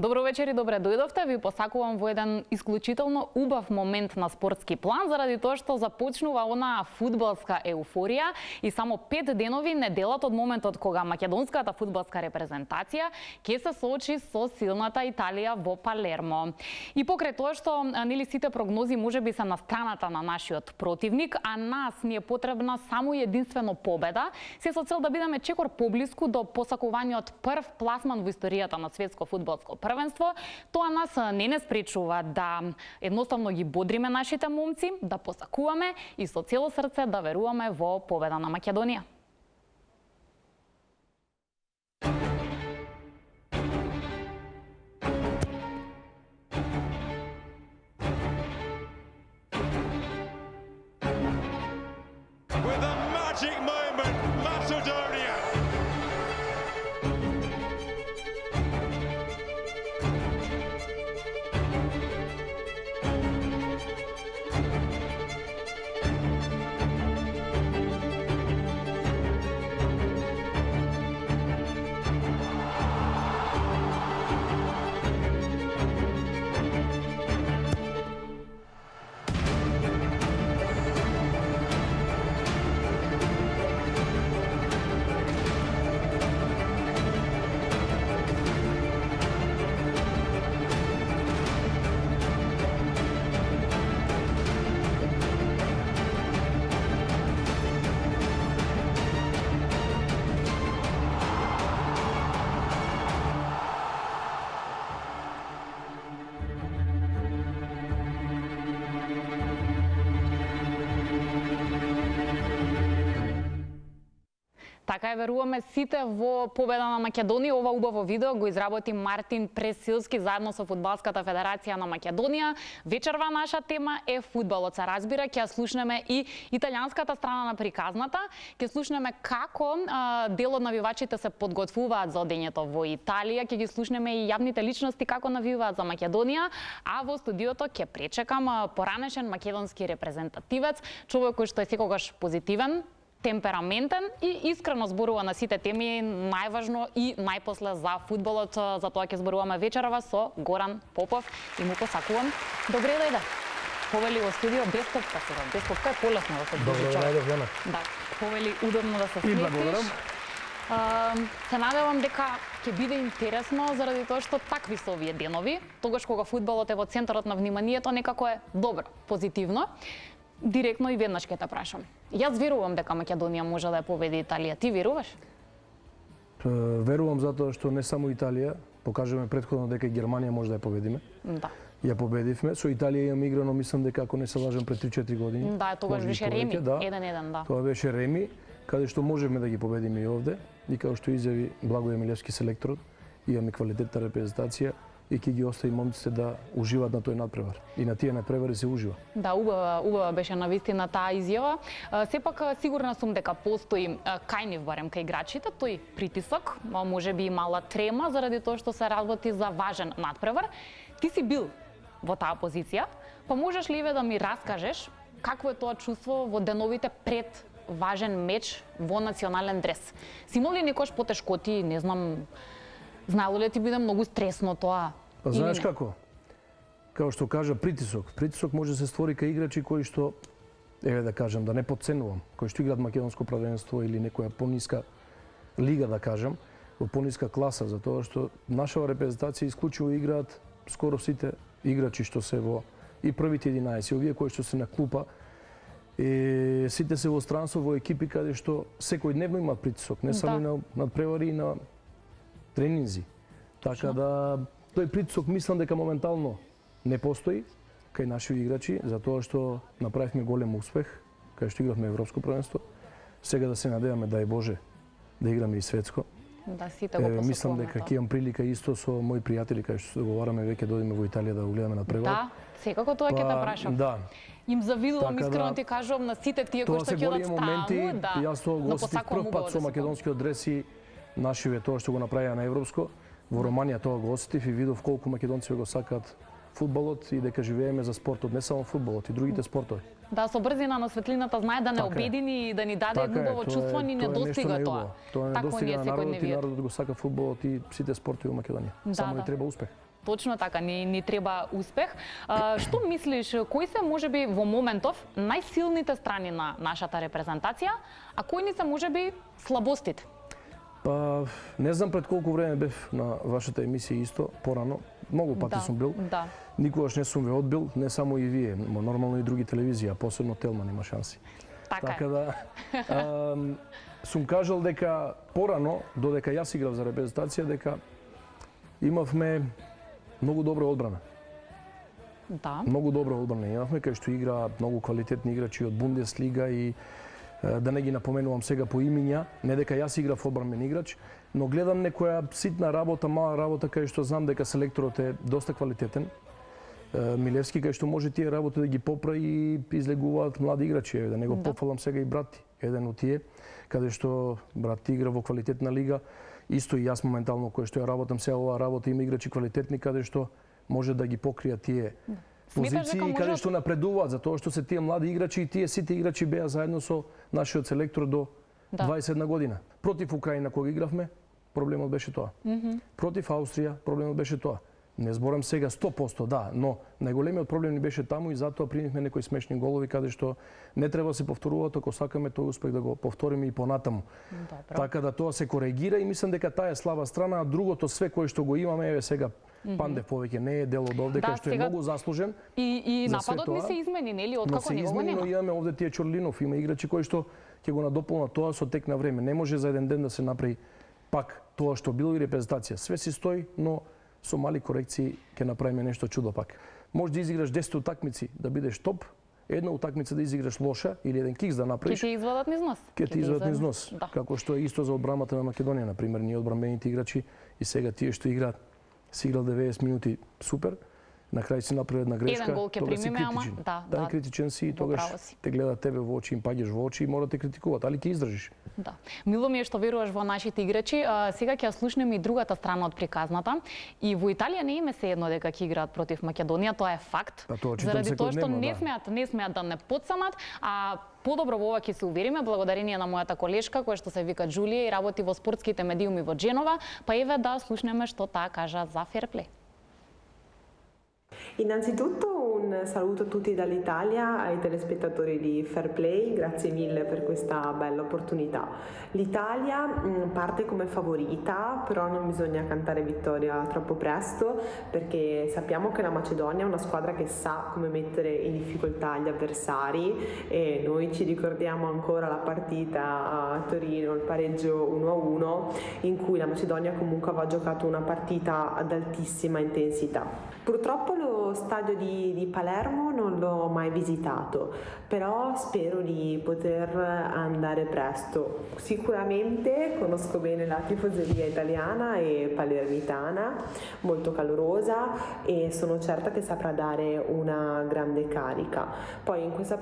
Добро вечер и добре дојдовте. Ви посакувам во еден исклучително убав момент на спортски план, заради тоа што започнува онаа фудбалска еуфорија и само 5 денови не делат од моментот кога македонската фудбалска репрезентација ќе се соочи со силната Италија во Палермо. И покрај тоа што нели сите прогнози можеби се на страната на нашиот противник, а нас ни е потребна само и единствено победа, се со цел да бидеме чекор поблиску до посакуваниот прв пласман во историјата на светско фудбалско првенство, тоа нас не спречува да едноставно ги бодриме нашите момци, да посакуваме и со цело срце да веруваме во победа на Македонија. With a magic moment, Macedonia. Така е, веруваме сите во победа на Македонија. Ова убаво видео го изработи Мартин Пресилски заедно со Фудбалската федерација на Македонија. Вечерва наша тема е фудбалот. Се разбира, ќе слушнеме и италијанската страна на приказната. Ќе слушнеме како дел од навивачите се подготвуваат за одењето во Италија. Ќе ги слушнеме и јавните личности како навиваат за Македонија. А во студиото ќе пречекам поранешен македонски репрезентативец, човек кој што е секогаш позитивен, темпераментен и искрено зборува на сите теми, најважно и најпосле за фудбалот. За тоа ќе зборуваме вечерва со Горан Попов и му посакувам добре дојде. Повели во студио без попка сега. Без попка е полесно да се движи човек. Добре, Да, повели удобно да се И сметиш. благодарам. Се надевам дека ќе биде интересно заради тоа што такви се овие денови. Тогаш кога фудбалот е во центарот на вниманието, некако е добро, позитивно. Директно и веднаш ќе те прашам. Јас верувам дека Македонија може да ја победи Италија. Ти веруваш? Верувам затоа што не само Италија, покажеме претходно дека и Германија може да ја победиме. Да. Ја победивме. Со Италија имам играно, мислам дека ако не се лажам пред 3-4 години. Да, тогаш може би беше Реми, повеќе, да. 1-1, да. Тоа беше Реми, каде што можеме да ги победиме и овде. И како што изјави Благој Емилевски селекторот, имаме квалитетна репрезентација и ќе ги остави момците да уживаат на тој надпревар. И на тие надпревари се ужива. Да, убава беше навистина таа изјава. Сепак сигурна сум дека постои кај нив барем кај играчите тој притисок, можеби и мала трема заради тоа што се работи за важен надпревар. Ти си бил во таа позиција, па можеш ли да ми раскажеш какво е тоа чувство во деновите пред важен меч во национален дрес? Си имал ли некош потешкоти, не знам, знаело ли ти биде многу стресно тоа? Па знаеш како? Како што кажа притисок. Притисок може да се створи кај играчи кои што, еве да кажам, да не подценувам, кои што играат македонско првенство или некоја пониска лига, да кажам, во пониска класа, затоа што нашава репрезентација исклучиво играат скоро сите играчи што се во и првите 11, овие кои што се на клупа, сите се во странство, во екипи каде што секој дневно има притисок, не само на надпревари и на тренинзи. Така да тој притисок мислам дека моментално не постои кај наши играчи, затоа што направивме голем успех, кај што игравме европско првенство. Сега да се надеваме, дај Боже, да играме и светско. Да, сите го посакуваме. Мислам дека ќе имам прилика исто со мои пријатели кај што се договараме веќе да одиме во Италија да го гледаме на превод. Да, секако тоа ќе те прашам. Да. Им завидувам, Така искрено да, ти кажувам на сите тие кои што ќе одат моменти, да. Јас тоа го осетив прв пат со македонскиот дрес и нашиве тоа што го направија на европско. Во Романија тоа го осетив и видов колку македонци го сакаат фудбалот и дека живееме за спортот, не само фудбалот, и другите спортови. Да, со брзина на светлината знае да не обедини и да ни даде едно убаво чувство, ни не достига тоа. Тоа не достига на народот и народот го сака фудбалот и сите спортови во Македонија. Само ни треба успех. Точно така, ни треба успех. Што мислиш, кои се можеби во моментов најсилните страни на нашата репрезентација, а кои ни се можеби слабостите? Па, не знам пред колку време бев на вашата емисија исто, порано. Многу пати сум бил. Да. Никогаш не сум ве одбил, не само и вие, но нормално и други телевизии, а посебно Телман има шанси. Така да, сум кажал дека порано, додека јас играв за репрезентација, дека имавме многу добра одбрана. Да. Многу добра одбрана имавме, кај што игра многу квалитетни играчи од Бундеслига и да не ги напоменувам сега по имиња, не дека јас играв одбранмен играч, но гледам некоја ситна работа, мала работа, кај што знам дека селекторот е доста квалитетен. Милевски, кај што може тие работи да ги поправи и излегуваат млади играчи. Да не го пофалам сега и брати, еден од тие, каде што брат игра во квалитетна лига. Исто и јас моментално кој што ја работам сега оваа работа има играчи квалитетни каде што може да ги покријат тие позиции каде што напредуваат, затоа што се тие млади играчи и тие сите играчи беа заедно со нашиот селектор до 21 година. Против Украина кога игравме, проблемот беше тоа. Против Австрија, проблемот беше тоа. Не зборам сега 100%, да, но најголемиот проблем ни беше таму и затоа примивме некои смешни голови каде што не треба да се повторуваат ако сакаме тој успех да го повториме и понатаму. Добро. Така да тоа се коригира и мислам дека таа е слаба страна, а другото све кое што го имаме еве сега Пандев повеќе не е дел од овде, кај што е многу заслужен. И нападот ни се измени, нели, откако него го нема. Но имаме овде тие Чорлинов, има играчи кои што ќе го надополнат тоа со тек на време. Не може за еден ден да се направи пак тоа што било и репрезентација. Све си стои, но со мали корекции ќе направиме нешто чудо пак. Може да изиграш 10 утакмици да бидеш топ, една утакмица да изиграш лоша или еден кикс да направиш. Ќе ти извадат низ нос. Ќе ти извадат низ нос. Како што е исто за одбраната на Македонија, на пример, ние одбранбените играчи и сега тие што играат, си играл 90 минути супер, на крај си направи една грешка, еден гол ќе примиме, ама да, критичен си и тогаш те гледат тебе во очи, им паѓаш во очи и мора да те критикуваат, али ќе издржиш. Да. Мило ми е што веруваш во нашите играчи. Сега ќе ја слушнеме и другата страна од приказната. И во Италија не име се едно дека ќе играат против Македонија, тоа е факт. Заради тоа што не смеат да не подсамат, а подобро во ова ќе се увериме благодарение на мојата колешка која што се вика Џулија и работи во спортските медиуми во Дженова, па еве да слушнеме што таа кажа за ферплей. Innanzitutto un saluto a tutti dall'Italia, ai telespettatori di Fairplay, grazie mille per questa bella opportunità. L'Italia parte come favorita, però non bisogna cantare vittoria troppo presto perché sappiamo che la Macedonia è una squadra che sa come mettere in difficoltà gli avversari e noi ci ricordiamo ancora la partita a Torino, il pareggio 1-1 in cui la Macedonia comunque aveva giocato una partita ad altissima intensità. Purtroppo lo stadio di Palermo non l'ho mai visitato, però spero di poter andare presto. Sicuramente conosco bene la tifoseria italiana e palermitana, molto calorosa e sono certa che saprà dare una grande carica. Poi in questa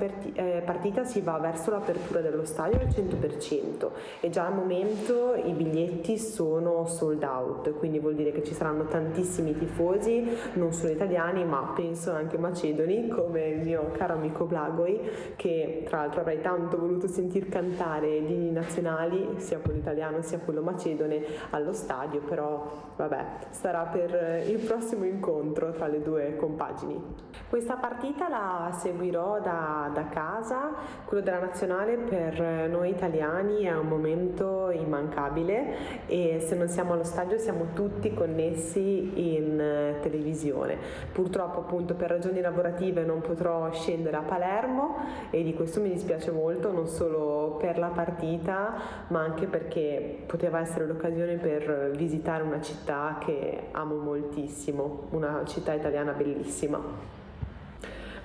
partita si va verso l'apertura dello stadio al 100% e già al momento i biglietti sono sold out, quindi vuol dire che ci saranno tantissimi tifosi, non solo italiani ma penso anche macedoni come il mio caro amico Blagoj, che tra l'altro avrei tanto voluto sentir cantare gli inni nazionali, sia quello italiano sia quello macedone allo stadio, però vabbè, sarà per il prossimo incontro tra le due compagini. Questa partita la seguirò da casa, quello della nazionale per noi italiani è un momento immancabile e se non siamo allo stadio siamo tutti connessi in televisione. Purtroppo appunto per ragioni lavorative non potrò scendere a Palermo e di questo mi dispiace molto, non solo per la partita ma anche perché poteva essere l'occasione per visitare una città che amo moltissimo, una città italiana bellissima.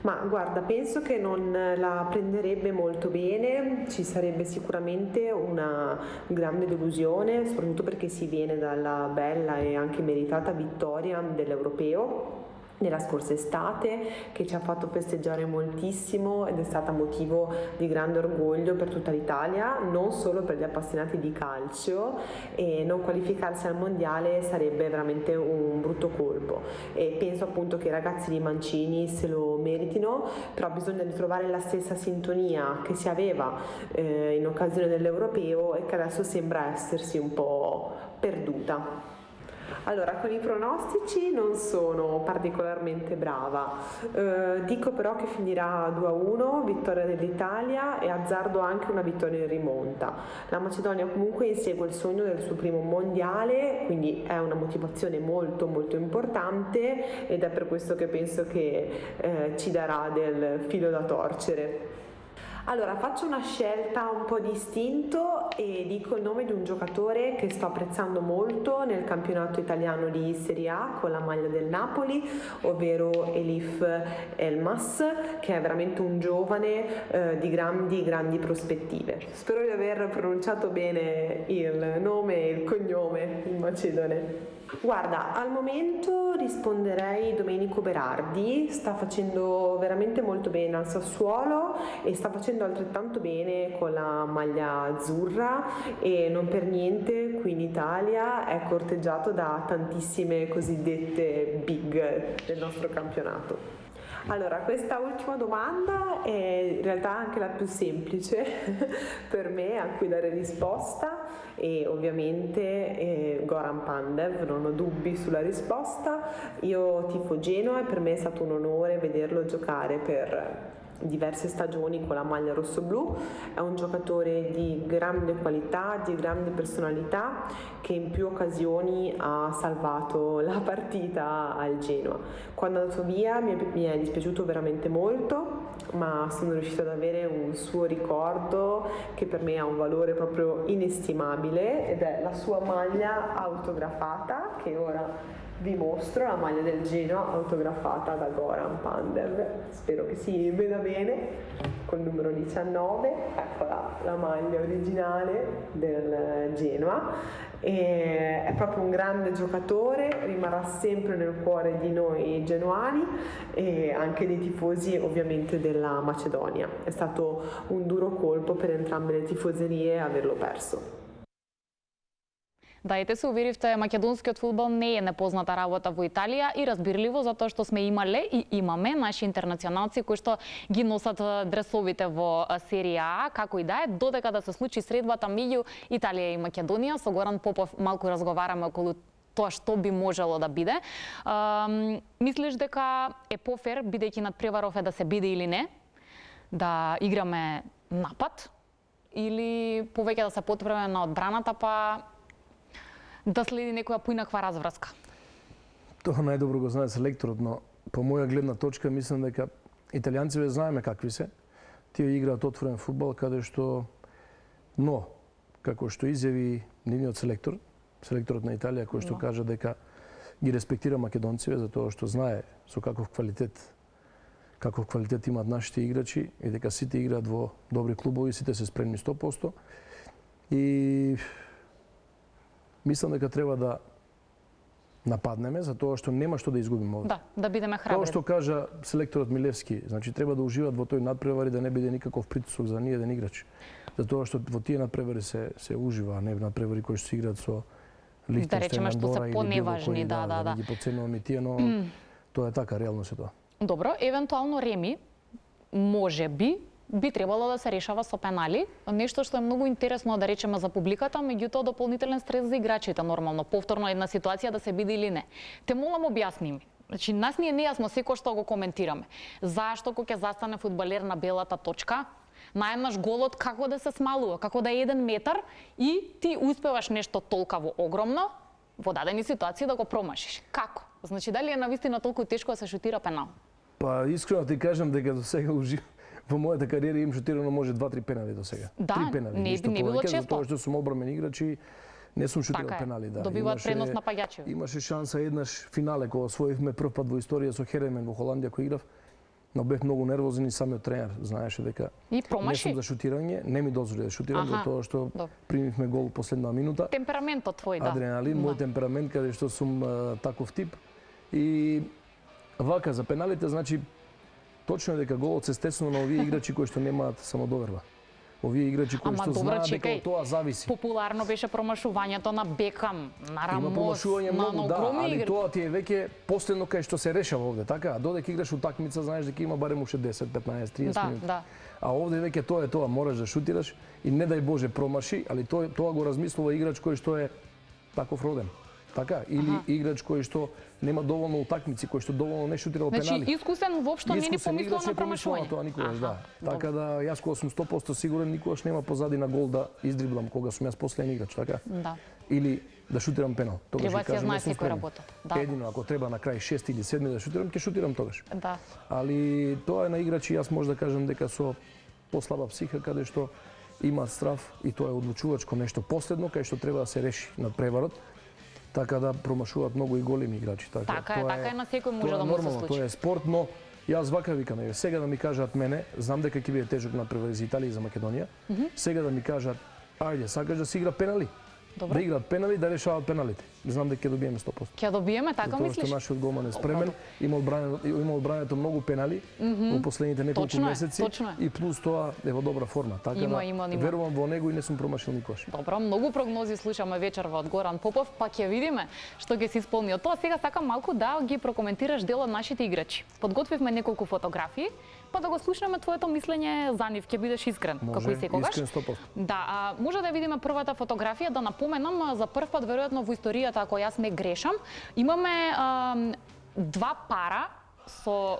Ma guarda, penso che non la prenderebbe molto bene, ci sarebbe sicuramente una grande delusione, soprattutto perché si viene dalla bella e anche meritata vittoria dell'Europeo nella scorsa estate, che ci ha fatto festeggiare moltissimo ed è stata motivo di grande orgoglio per tutta l'Italia, non solo per gli appassionati di calcio, e non qualificarsi al mondiale sarebbe veramente un brutto colpo e penso appunto che i ragazzi di Mancini se lo meritino, però bisogna ritrovare la stessa sintonia che si aveva in occasione dell'Europeo e che adesso sembra essersi un po' perduta. Allora, con i pronostici non sono particolarmente brava, dico però che finirà 2-1, vittoria dell'Italia e azzardo anche una vittoria in rimonta. La Macedonia comunque insegue il sogno del suo primo mondiale, quindi è una motivazione molto molto importante ed è per questo che penso che ci darà del filo da torcere. Allora, faccio una scelta un po' distinto e dico il nome di un giocatore che sto apprezzando molto nel campionato italiano di Serie A con la maglia del Napoli, ovvero Elif Elmas, che è veramente un giovane di grandi prospettive. Spero di aver pronunciato bene il nome e il cognome in macedone. Guarda, al momento risponderei Domenico Berardi, sta facendo veramente molto bene al Sassuolo e sta facendo altrettanto bene con la maglia azzurra e non per niente qui in Italia è corteggiato da tantissime cosiddette big del nostro campionato. Allora, questa ultima domanda è in realtà anche la più semplice per me a cui dare risposta e ovviamente Goran Pandev, non ho dubbi sulla risposta. Io tifo Genoa e per me è stato un onore vederlo giocare per diverse stagioni con la maglia rossoblù. È un giocatore di grande qualità, di grande personalità, che in più occasioni ha salvato la partita al Genoa. Quando è andato via mi è dispiaciuto veramente molto, ma sono riuscita ad avere un suo ricordo che per me ha un valore proprio inestimabile ed è la sua maglia autografata che ora vi mostro, la maglia del Genoa autografata da Goran Pandev. Spero che si veda bene col numero 19. Eccola la maglia originale del Genoa. E è proprio un grande giocatore, rimarrà sempre nel cuore di noi genuani e anche dei tifosi ovviamente della Macedonia. È stato un duro colpo per entrambe le tifoserie averlo perso. Да, ете се уверивте, македонскиот фудбал не е непозната работа во Италија и разбирливо затоа што сме имале и имаме наши интернационалци кои што ги носат дресовите во Серија А, како и да е, додека да се случи средбата меѓу Италија и Македонија. Со Горан Попов малку разговараме околу тоа што би можело да биде. Мислиш дека е пофер, бидејќи надпреваров е да се биде или не, да играме напад, или повеќе да се потпреме на одбраната, па да следи некоја поинаква разврска? Тоа најдобро го знае селекторот, но по моја гледна точка мислам дека италијанците знаеме какви се. Тие играат отворен фудбал каде што, но како што изјави нивниот селекторот на Италија кој што кажа дека ги респектира македонците за тоа што знае со каков квалитет имаат нашите играчи и дека сите играат во добри клубови, сите се спремни 100%. И мислам дека треба да нападнеме за тоа што нема што да изгубиме овде. Да бидеме храбри. Тоа што кажа селекторот Милевски, значи треба да уживаат во тој надпревар и да не биде никаков притисок за ниеден играч. Затоа што во тие надпревари се ужива, а не надпревари кои што се играат со Лихтенштейн, Андора или поневажни, да ги потценуваме тие, но тоа е така, реално се тоа. Добро, евентуално Реми би требало да се решава со пенали, нешто што е многу интересно да речеме за публиката, меѓутоа дополнителен стрес за играчите нормално, повторно една ситуација да се биде или не. Те молам објасни ми. Значи нас не е нејасно секој што го коментираме. Зашто кога ќе застане фудбалер на белата точка, наеднаш голот како да се смалува, како да е 1 метар и ти успеваш нешто толкаво огромно во дадени ситуации да го промашиш. Како? Значи дали е навистина толку тешко да се шутира пенал? Па искрено ти кажам дека до сега во мојата кариера им шутирано може 2-3 пенали до сега. Да, 3 пенали, не било често. Затоа што сум одбрамен играч и не сум шутирал пенали, да. Добиваат предност напаѓачи. Имаше шанса еднаш финале кога освоивме прв пат во историја со Херемен во Холандија кој играв, но бев многу нервозен и самиот тренер знаеше дека не сум за шутирање, не ми дозволи да шутирам затоа што примивме гол последна минута. Темпераментот твој, да. Адреналин, мој темперамент каде што сум таков тип и вака за пеналите, значи точно е дека голот се стеснува на овие играчи кои што немаат самодоверба. Овие играчи кои што знаат дека од тоа зависи. Популарно беше промашувањето на Бекам, на Рамос, има промашување многу, да, али игри. тоа ти е веќе последно кај што се решава овде, така? Додека играш утакмица, знаеш дека има барем уште 10, 15, 30 минути. Да. А овде веќе тоа е тоа, мораш да шутираш и не дај Боже промаши, али тоа го размислува играч кој што е таков роден. така? Или играч кој што нема доволно утакмици, кој што доволно не шутирал Значи, пенали. искусен воопшто не ни Искусен помислил играч на не помислува промашување. тоа никогаш, да. Така да јас кога сум 100% сигурен, никогаш нема позади на гол да издриблам кога сум јас последен играч, така? Да. Или да шутирам пенал. Тогаш Треба ќе да се кажам знае да сум секој спремен. работа. Да. Едино ако треба на крај 6 или 7 да шутирам, ќе шутирам тогаш. Да. Али тоа е на играчи, јас може да кажам дека со послаба психа, каде што имаат страв и тоа е одлучувачко нешто последно, кај што треба да се реши на преварот, така да промашуваат многу и големи играчи. Така е, на секој може тоа да е му се нормално, случи. тоа е спорт, но јас вака викам, сега да ми кажат мене, знам дека ќе биде тежок надпревар за Италија и за Македонија, сега да ми кажат, ајде, сакаш да си игра пенали? Добро. Да играат пенали, да решаваат пеналите. Знам дека ќе добиеме 100%. Ќе добиеме, така Тоа мислиш? што нашиот голман е спремен, има одбрањето многу пенали во последните неколку Точно е, месеци точно е. и плюс тоа е во добра форма, така Има. верувам во него и не сум промашил никош. Добро, многу прогнози слушаме вечерва од Горан Попов, па ќе видиме што ќе се исполни од тоа. Сега сакам малку да ги прокоментираш дел од нашите играчи. Подготвивме неколку фотографии, па да го слушнеме твоето мислење за нив. Ќе бидеш искрен, како и секогаш. Искрен 100%. Да, може да видиме првата фотографија, да напоменам за прв пат веројатно во историјата, ако јас не грешам, имаме два пара со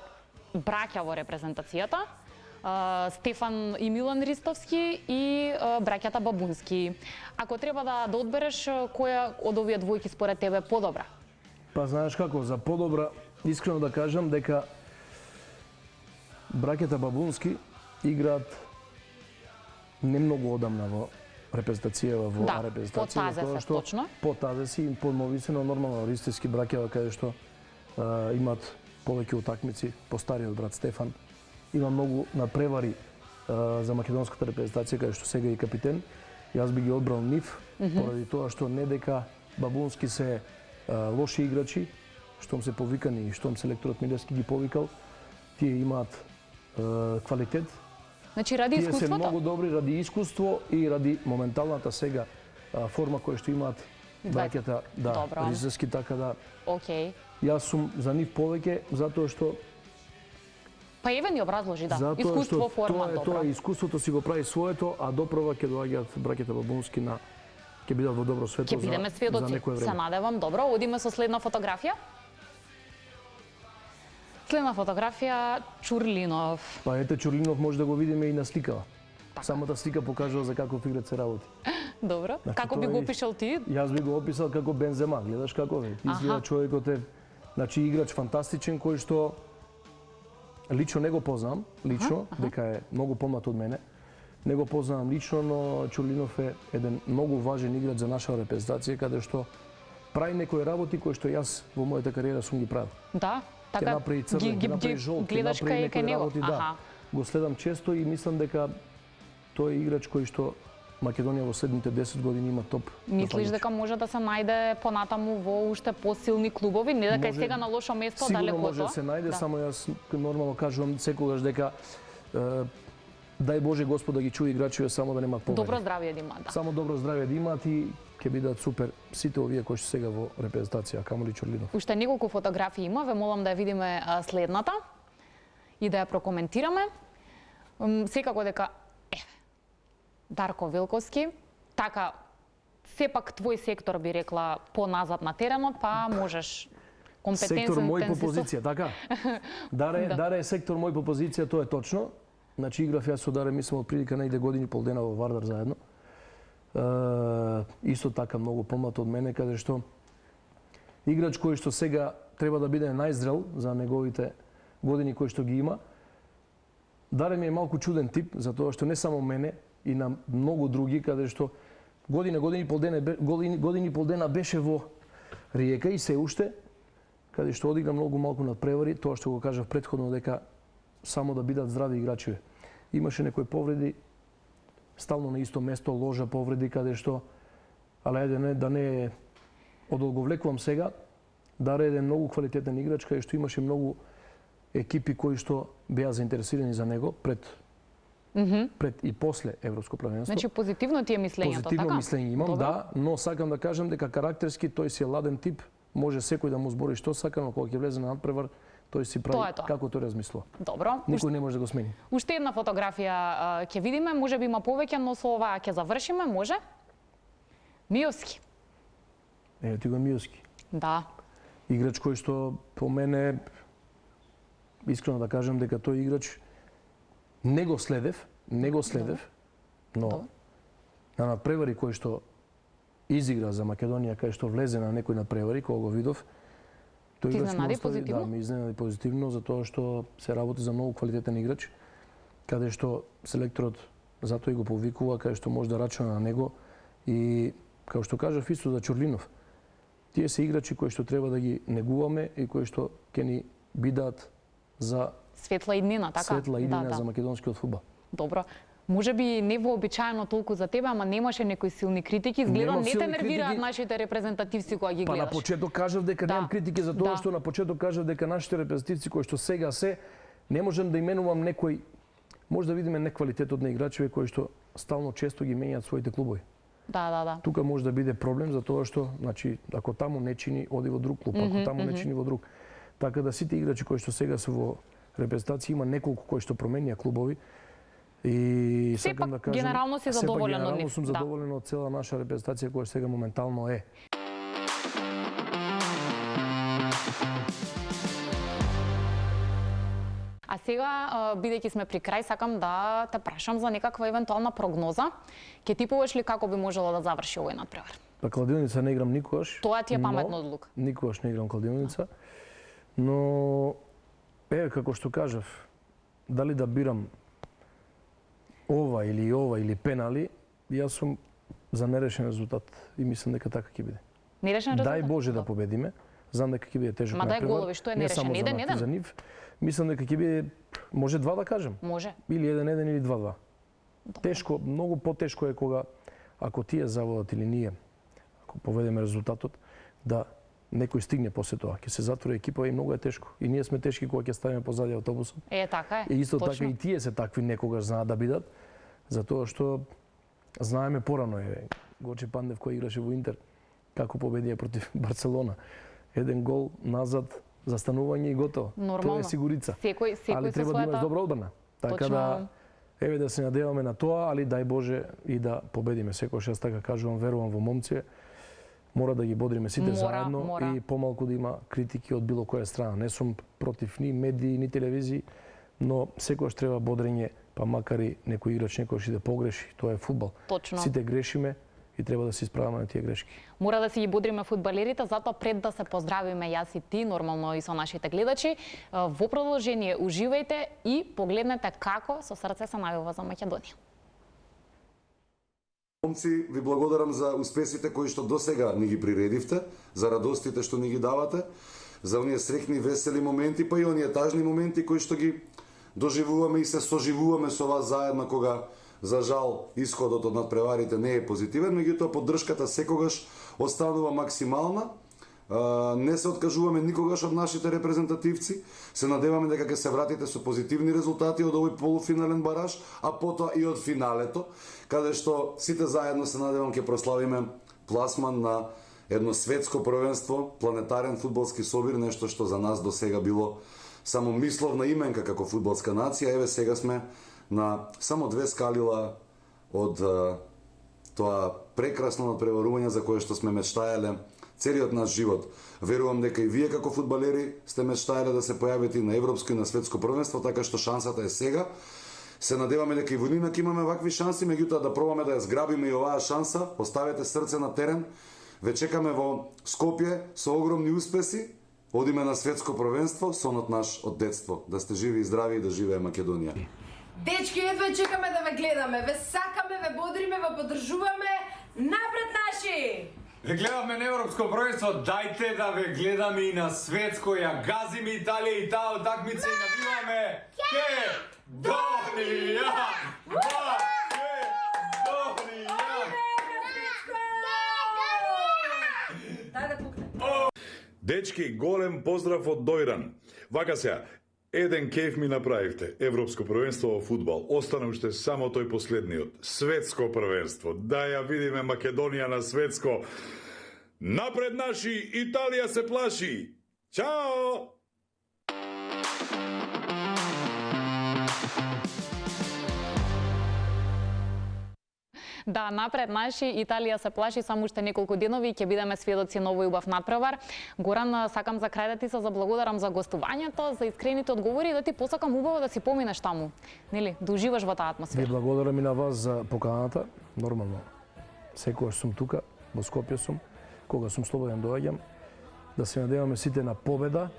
браќа во репрезентацијата. Стефан и Милан Ристовски и браќата Бабунски. Ако треба да одбереш која од овие двојки според тебе подобра? Па знаеш како, за подобра, искрено да кажам дека браќата Бабунски играат не многу одамна во репрезентацијава, во Да, репрезентацијава, потазе се, точно. Потазе си и поднови се, но нормално Ристовски браќава каде што имаат повеќе утакмици, постариот брат Стефан има многу надпревари за македонската репрезентација, каде што сега е и капитен. Јас би ги одбрал нив, поради тоа што не дека Бабунски се лоши играчи, штом се повикани и штом селекторот Милевски ги повикал, тие имаат квалитет. Значи ради Тие се искуството? многу добри ради искуство и ради моменталната сега форма која што имаат браќата, да, Добро. Ризовски, така да Океј. јас сум за нив повеќе затоа што Па еве ни образложи, да. Искуство, форма, добро. тоа искуството си го прави своето, а доправа ќе доаѓаат браќата Бабунски на ќе бидат во добро светло Ќе бидеме за сведоци. некое Се време. надевам. Добро, одиме со следна фотографија. Следна фотографија Чурлинов. Па ете Чурлинов може да го видиме и на сликава. Самата слика покажува за каков играч се работи. Добро. Значи, Како би тој- го опишал ти? Јас би го описал како Бензема, гледаш како е. Изгледа човекот е, значи играч фантастичен кој што лично не го познавам, лично, дека е многу помлад од мене. Не го познавам лично, но Чурлинов е еден многу важен играч за наша репрезентација, каде што прави некои работи кои што јас во мојата кариера сум ги правил. Да, Ќе така направи црвен, ќе направи жолт, ќе гледаш направи кај некои него. работи, да. Го следам често и мислам дека тој е играч кој што Македонија во следните 10 години има топ. Мислиш дека може да се најде понатаму во уште посилни клубови, не дека е Може- сега на лошо место Сигурно далеко може тоа? да се најде, Да. само јас нормално кажувам секогаш дека дај Боже Господ да ги чуи играчите само да немаат повреди. Добро здравје да има, да. Само добро здравје да имаат и ќе бидат супер сите овие кои што сега во репрезентација, камоли Чурлинов. Уште неколку фотографии има, ве молам да ја видиме следната и да ја прокоментираме. Секако дека Дарко Велковски, така сепак твој сектор би рекла поназад на теренот, па можеш компетенцен Сектор мој по тензисов. позиција, така? Даре е сектор мој по позиција, тоа е точно. Значи играв јас со Даре, мислам, од прилика негде години и пол дена во Вардар заедно. Исто така многу помлад од мене, каде што играч кој што сега треба да биде најзрел за неговите години кои што ги има. Даре ми е малку чуден тип, затоа што не само мене, и на многу други, каде што година и пол дена беше во Риека и се уште, каде што одигра многу малку надпревари, тоа што го кажав претходно дека само да бидат здрави играчи. Имаше некои повреди, стално на исто место, ложа повреди, каде што, але ајде да не одолговлекувам сега, Даре е еден многу квалитетен играч, каде што имаше многу екипи кои што беа заинтересирани за него пред и после Европско првенство. Значи позитивно ти е мислењето, Позитивно така? мислење имам, Добро. да, но сакам да кажам дека карактерски тој си е ладен тип, може секој да му збори што сака, но кога ќе влезе на надпревар, тој си прави Тоа е тоа. како тој размислува. Добро. Никој не може да го смени. Уште една фотографија ќе видиме, може би има повеќе, но со оваа ќе завршиме, може? Миовски. Еве ти го Миовски. Да. Играч кој што по мене, искрено да кажам дека тој играч не го следев, но на надпревари кој што изигра за Македонија, кај што влезе на некој надпревари, кога го видов, Ти изненади позитивно? Да, ми изненади позитивно, затоа што се работи за многу квалитетен играч, каде што селекторот затоа и го повикува, каде што може да рачуна на него и, како што кажав исто за Чурлинов, тие се играчи кои што треба да ги негуваме и кои што ќе ни бидат за светла иднина, така? Светла иднина за македонскиот фудбал. Добро. Може би не вообичаено толку за тебе, ама немаше некои силни критики. Изгледа не те нервираат нашите репрезентативци кога ги гледаш. Па на почеток кажав дека немам критики за тоа што на почеток кажав дека нашите репрезентативци кои што сега се, не можам да именувам некој, може да видиме неквалитетот на играчеве кои што стално често ги менјаат своите клубови. Да. Тука може да биде проблем за тоа што, значи, ако таму не чини, оди во друг клуб, ако таму не чини во друг. Така да сите играчи кои што сега се во репрезентација, има неколку кои што променија клубови. И сакам да кажам, генерално си задоволен од нив. Генерално сум задоволен од цела наша репрезентација која сега моментално е. А сега, бидејќи сме при крај, сакам да те прашам за некаква евентуална прогноза. Ке типуваш ли како би можело да заврши овој надпревар? Па кладилница не играм никогаш. Тоа ти е паметна одлука. Никогаш не играм кладилница. Но како што кажав, дали да бирам ова или пенали, јас сум за нерешен резултат и мислам дека така ќе биде. Нерешен резултат? Дај Боже да победиме. Знам дека ќе биде тежок надпревар. Ма дај голови, што е нерешен? Не само за нив. Мислам дека ќе биде, може 2 да кажем. Може. Или 1-1 или 2-2. Тешко, многу потешко е кога, ако тие заводат или ние, ако поведеме резултатот, да некој стигне после тоа. Ќе се затвори екипа и многу е тешко. И ние сме тешки кога ќе ставиме позади автобусот. Така е. И исто така и тие се такви некогаш знаат да бидат, затоа што знаеме порано е Гоче Пандев кој играше во Интер, како победија против Барселона. 1 гол назад, застанување и готово. Нормално. Тоа е сигурица. Секој али треба да имаш добра одбрана. Така да еве да се надеваме на тоа, али дај Боже и да победиме. Секогаш јас така кажувам, верувам во момци. Мора да ги бодриме сите заедно и помалку да има критики од било која страна. Не сум против ни медии, ни телевизии, но секогаш треба бодрење, па макар и некој играч некогаш и да погреши. Тоа е фудбал. Точно. Сите грешиме и треба да се исправаме на тие грешки. Мора да си ги бодриме фудбалерите, затоа пред да се поздравиме јас и ти, нормално и со нашите гледачи, во продолжение уживајте и погледнете како со срце се навива за Македонија. Момци, ви благодарам за успесите кои што досега ни ги приредивте, за радостите што ни ги давате, за оние среќни весели моменти, па и оние тажни моменти кои што ги доживуваме и се соживуваме со вас заедно кога за жал исходот од надпреварите не е позитивен, меѓутоа поддршката секогаш останува максимална. Не се откажуваме никогаш од нашите репрезентативци. Се надеваме дека ќе се вратите со позитивни резултати од овој полуфинален бараж, а потоа и од финалето, каде што сите заедно се надевам ќе прославиме пласман на едно светско првенство, планетарен фудбалски собир, нешто што за нас до сега било само мисловна именка како фудбалска нација. Еве сега сме на само 2 скалила од тоа прекрасно надпреварување за кое што сме мечтаеле целиот наш живот. Верувам дека и вие како фудбалери сте мечтаеле да се појавите и на европско и на светско првенство, така што шансата е сега. Се надеваме дека и во иднина ќе имаме вакви шанси, меѓутоа да пробаме да ја зграбиме и оваа шанса. Поставете срце на терен. Ве чекаме во Скопје со огромни успеси. Одиме на светско првенство, сонот наш од детство. Да сте живи и здрави и да живее Македонија. Дечки, едва чекаме да ве гледаме. Ве сакаме, ве бодриме, ве поддржуваме. Напред наши! Ве гледаме на европско првенство, дајте да ве гледаме и на светско, ја газиме Италија и таа утакмица и навиваме Македонија! Дечки, голем поздрав од Дојран. Вака сега, еден кеф ми направивте. Европско првенство во фудбал. Остана уште само тој последниот. Светско првенство. Да ја видиме Македонија на светско. Напред наши, Италија се плаши. Чао! Да, напред наши, Италија се плаши само уште неколку денови и ќе бидеме сведоци на овој убав натпревар. Горан, сакам за крај да ти се заблагодарам за гостувањето, за искрените одговори и да ти посакам убаво да си поминеш таму. Нели, да уживаш во таа атмосфера. Ви благодарам и на вас за поканата. Нормално. Секогаш сум тука, во Скопје сум, кога сум слободен доаѓам. Да се надеваме сите на победа.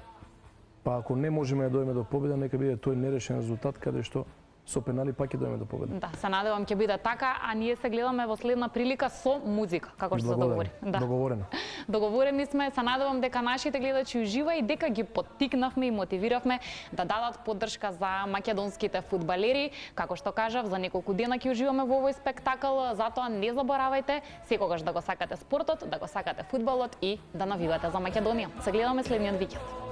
Па ако не можеме да дојдеме до победа, нека биде тој нерешен резултат каде што со пенали пак ќе дојдеме до победа. Да, се надевам ќе биде така, а ние се гледаме во следна прилика со музика, како што се договори. Да. Договорено. Договорени сме, се надевам дека нашите гледачи ужива и дека ги поттикнавме и мотивиравме да дадат поддршка за македонските фудбалери. Како што кажав, за неколку дена ќе уживаме во овој спектакл, затоа не заборавајте секогаш да го сакате спортот, да го сакате фудбалот и да навивате за Македонија. Се гледаме следниот викенд.